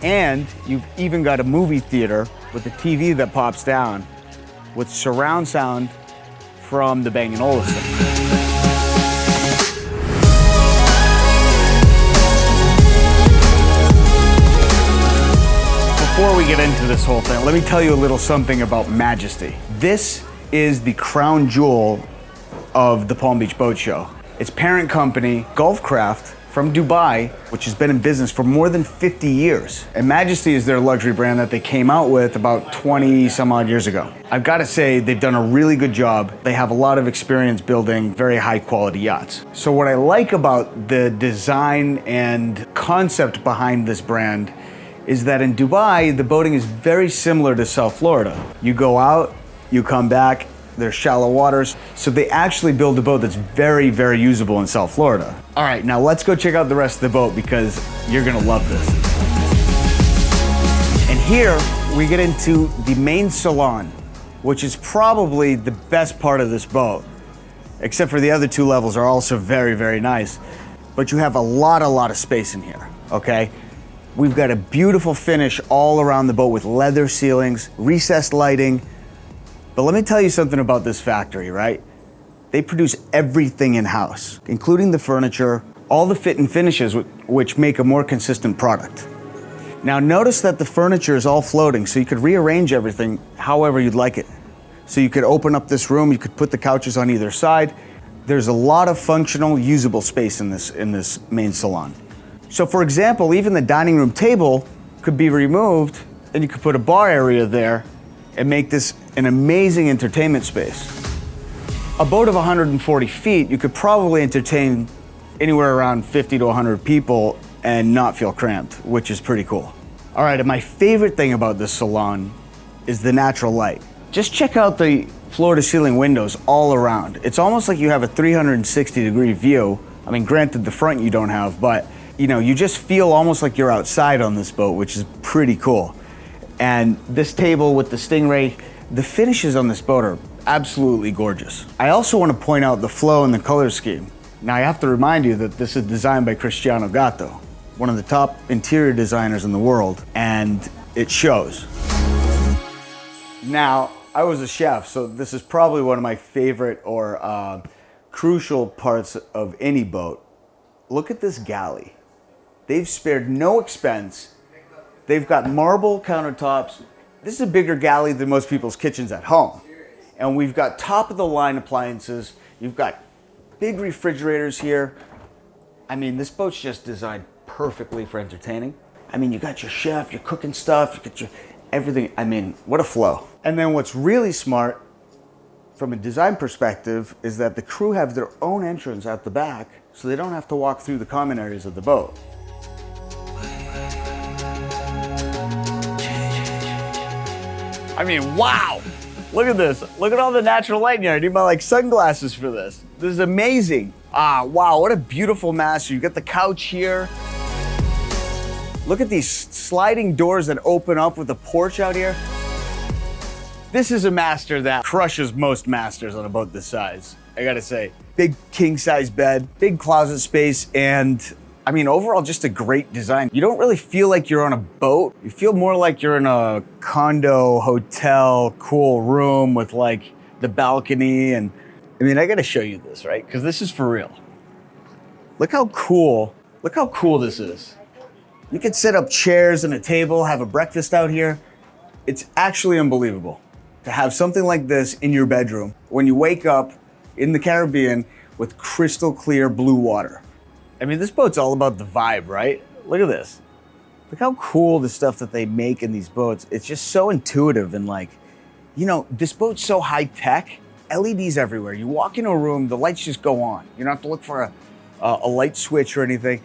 And you've even got a movie theater with a TV that pops down with surround sound from the Bang & Olufsen. Before we get into this whole thing, let me tell you a little something about Majesty. This is the crown jewel of the Palm Beach Boat Show. Its parent company, Gulf Craft, from Dubai, which has been in business for more than 50 years. And Majesty is their luxury brand that they came out with about 20 some odd years ago. I've got to say, they've done a really good job. They have a lot of experience building very high quality yachts. So what I like about the design and concept behind this brand is that in Dubai, the boating is very similar to South Florida. You go out, you come back, there's shallow waters. So they actually build a boat that's very, very usable in South Florida. All right, now let's go check out the rest of the boat because you're gonna love this. And here we get into the main salon, which is probably the best part of this boat, except for the other two levels are also very, very nice. But you have a lot of space in here, okay? We've got a beautiful finish all around the boat with leather ceilings, recessed lighting. But let me tell you something about this factory, right? They produce everything in-house, including the furniture, all the fit and finishes, which make a more consistent product. Now notice that the furniture is all floating, so you could rearrange everything however you'd like it. So you could open up this room, you could put the couches on either side. There's a lot of functional, usable space in this main salon. So for example, even the dining room table could be removed and you could put a bar area there and make this an amazing entertainment space. A boat of 140 feet, you could probably entertain anywhere around 50 to 100 people and not feel cramped, which is pretty cool. All right, and my favorite thing about this salon is the natural light. Just check out the floor to ceiling windows all around. It's almost like you have a 360-degree view. I mean, granted, the front you don't have, but you know, you just feel almost like you're outside on this boat, which is pretty cool. And this table with the Stingray, the finishes on this boat are absolutely gorgeous. I also want to point out the flow and the color scheme. Now I have to remind you that this is designed by Cristiano Gatto, one of the top interior designers in the world, and it shows. Now, I was a chef, so this is probably one of my favorite or crucial parts of any boat. Look at this galley. They've spared no expense. They've got marble countertops. This is a bigger galley than most people's kitchens at home. And we've got top of the line appliances. You've got big refrigerators here. I mean, this boat's just designed perfectly for entertaining. I mean, you got your chef, you're cooking stuff, you got your everything. I mean, what a flow. And then what's really smart from a design perspective is that the crew have their own entrance out the back so they don't have to walk through the common areas of the boat. I mean, wow! Look at this. Look at all the natural light in here. I need my sunglasses for this. This is amazing. Ah, wow, what a beautiful master. You got the couch here. Look at these sliding doors that open up with a porch out here. This is a master that crushes most masters on a boat this size, I gotta say. Big king size bed, big closet space, and I mean, overall, just a great design. You don't really feel like you're on a boat. You feel more like you're in a condo, hotel, cool room with the balcony. And I mean, I gotta show you this, right? Because this is for real. Look how cool this is. You could set up chairs and a table, have a breakfast out here. It's actually unbelievable to have something like this in your bedroom when you wake up in the Caribbean with crystal clear blue water. I mean, this boat's all about the vibe, right? Look at this. Look how cool the stuff that they make in these boats. It's just so intuitive and you know, this boat's so high tech, LEDs everywhere. You walk into a room, the lights just go on. You don't have to look for a light switch or anything.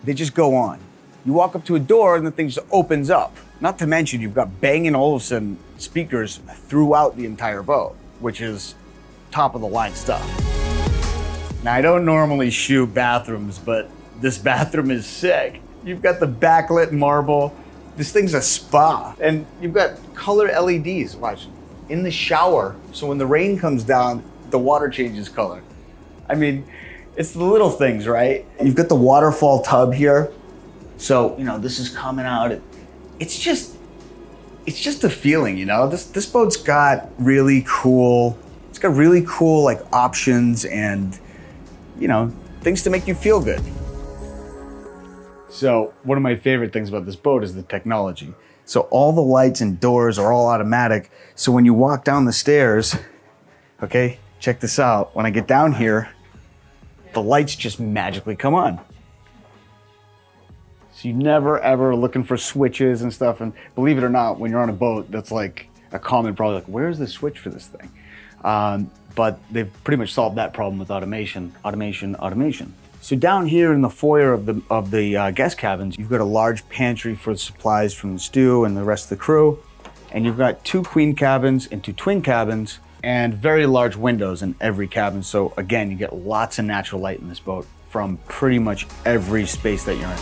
They just go on. You walk up to a door and the thing just opens up. Not to mention, you've got Bang & Olufsen speakers throughout the entire boat, which is top of the line stuff. Now, I don't normally shoot bathrooms, but this bathroom is sick. You've got the backlit marble. This thing's a spa. And you've got color LEDs, watch, in the shower. So when the rain comes down, the water changes color. I mean, it's the little things, right? You've got the waterfall tub here. So, you know, this is coming out. it's just a feeling, you know? This boat's got really cool, it's got really cool like options and, you know, things to make you feel good. So one of my favorite things about this boat is the technology. So all the lights and doors are all automatic. So when you walk down the stairs, okay, check this out. When I get down here, the lights just magically come on. So you never ever looking for switches and stuff. And believe it or not, when you're on a boat, that's like a common problem. Like, where's the switch for this thing? But they've pretty much solved that problem with automation. So down here in the foyer of the guest cabins, you've got a large pantry for supplies from the stew and the rest of the crew. And you've got 2 queen cabins and 2 twin cabins and very large windows in every cabin. So again, you get lots of natural light in this boat from pretty much every space that you're in.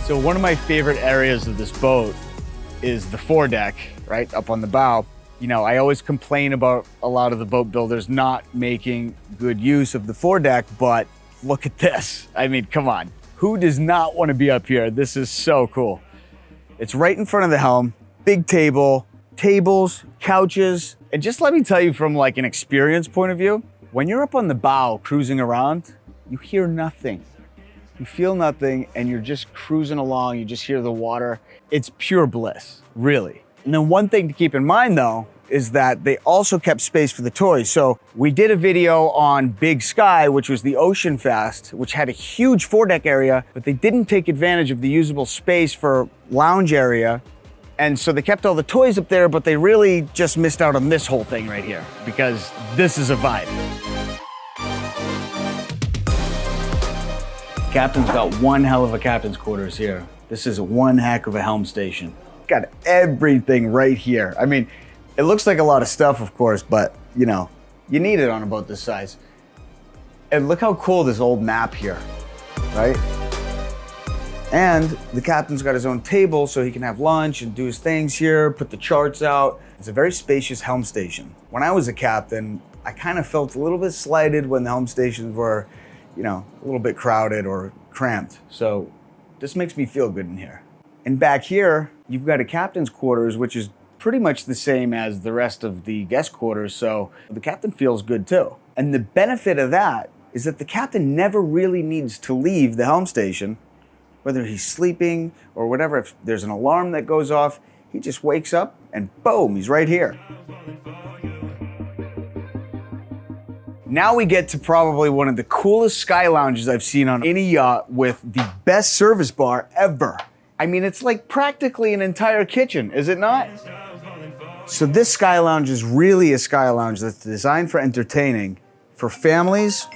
So one of my favorite areas of this boat is the foredeck, right up on the bow. You know, I always complain about a lot of the boat builders not making good use of the foredeck, but look at this. I mean, come on. Who does not want to be up here? This is so cool. It's right in front of the helm, big table, tables, couches. And just let me tell you from like an experience point of view, when you're up on the bow cruising around, you hear nothing. You feel nothing and you're just cruising along. You just hear the water. It's pure bliss, really. And then one thing to keep in mind though, is that they also kept space for the toys. So we did a video on Big Sky, which was the Ocean Fast, which had a huge foredeck area, but they didn't take advantage of the usable space for lounge area. And so they kept all the toys up there, but they really just missed out on this whole thing right here because this is a vibe. Captain's got one hell of a captain's quarters here. This is one heck of a helm station. Got everything right here. I mean, it looks like a lot of stuff, of course, but you know, you need it on a boat this size. And look how cool this old map here, right? And the captain's got his own table so he can have lunch and do his things here, put the charts out. It's a very spacious helm station. When I was a captain, I kind of felt a little bit slighted when the helm stations were, you know, a little bit crowded or cramped. So this makes me feel good in here. And back here, you've got a captain's quarters, which is pretty much the same as the rest of the guest quarters. So the captain feels good too. And the benefit of that is that the captain never really needs to leave the helm station, whether he's sleeping or whatever. If there's an alarm that goes off, he just wakes up and boom, he's right here. Now we get to probably one of the coolest sky lounges I've seen on any yacht with the best service bar ever. I mean, it's like practically an entire kitchen, is it not? So this sky lounge is really a sky lounge that's designed for entertaining, for families.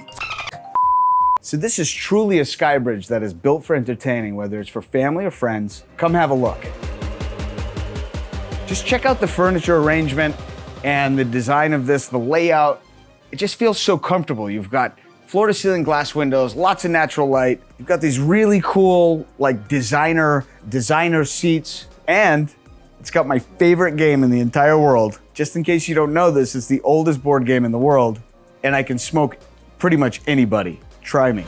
So this is truly a sky bridge that is built for entertaining, whether it's for family or friends. Come have a look. Just check out the furniture arrangement and the design of this, the layout. It just feels so comfortable. You've got floor-to-ceiling glass windows, lots of natural light. You've got these really cool, like designer seats, and it's got my favorite game in the entire world. Just in case you don't know this, it's the oldest board game in the world, and I can smoke pretty much anybody. Try me.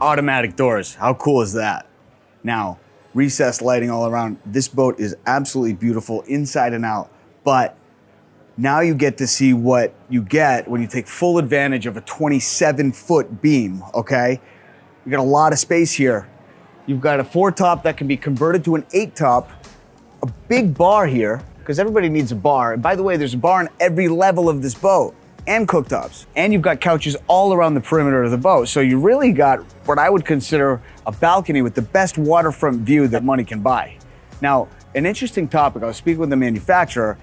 Automatic doors, how cool is that? Now, recessed lighting all around. This boat is absolutely beautiful inside and out, but now you get to see what you get when you take full advantage of a 27-foot beam, okay? You got a lot of space here. You've got a 4-top that can be converted to an 8-top, a big bar here, because everybody needs a bar. And by the way, there's a bar on every level of this boat, and cooktops. And you've got couches all around the perimeter of the boat. So you really got what I would consider a balcony with the best waterfront view that money can buy. Now, an interesting topic, I was speaking with the manufacturer,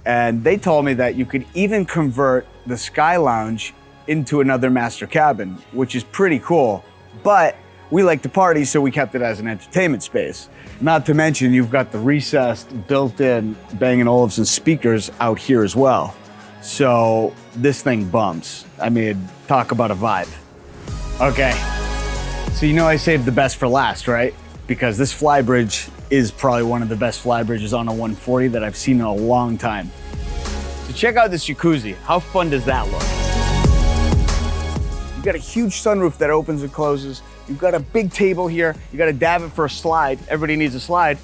and they told me that you could even convert the Sky Lounge into another master cabin, which is pretty cool. But we like to party, so we kept it as an entertainment space. Not to mention, you've got the recessed, built-in Bang & Olufsen speakers out here as well. So this thing bumps. I mean, talk about a vibe. Okay, so you know I saved the best for last, right? Because this flybridge is probably one of the best fly bridges on a 140 that I've seen in a long time. So check out this jacuzzi. How fun does that look? You've got a huge sunroof that opens and closes. You've got a big table here. You got a davit for a slide. Everybody needs a slide.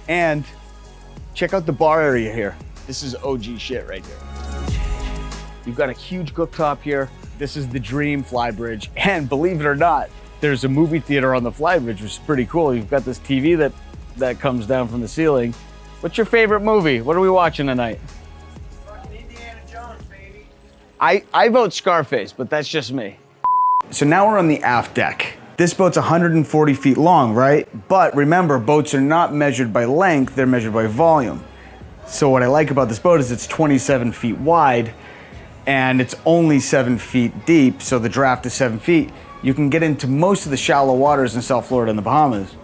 And check out the bar area here. This is OG shit right there. You've got a huge cooktop here. This is the dream fly bridge. And believe it or not, there's a movie theater on the fly bridge, which is pretty cool. You've got this TV that comes down from the ceiling. What's your favorite movie? What are we watching tonight? Fucking Indiana Jones, baby. I vote Scarface, but that's just me. So now we're on the aft deck. This boat's 140 feet long, right? But remember, boats are not measured by length, they're measured by volume. So what I like about this boat is it's 27 feet wide and it's only 7 feet deep, so the draft is 7 feet. You can get into most of the shallow waters in South Florida and the Bahamas.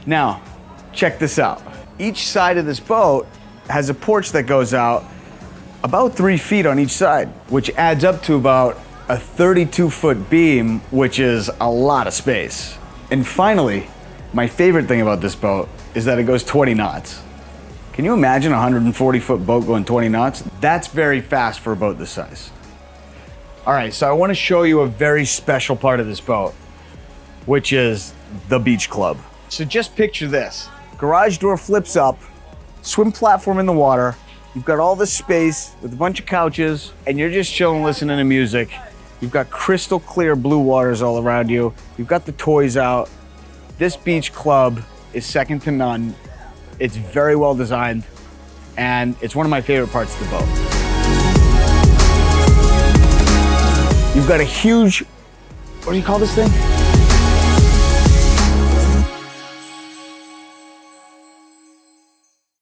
Now, check this out. Each side of this boat has a porch that goes out about 3 feet on each side, which adds up to about a 32-foot beam, which is a lot of space. And finally, my favorite thing about this boat is that it goes 20 knots. Can you imagine a 140-foot boat going 20 knots? That's very fast for a boat this size. All right, so I want to show you a very special part of this boat, which is the beach club. So just picture this. Garage door flips up, swim platform in the water. You've got all this space with a bunch of couches, and you're just chilling, listening to music. You've got crystal clear blue waters all around you. You've got the toys out. This beach club is second to none. It's very well designed, and it's one of my favorite parts of the boat. You've got a huge, what do you call this thing?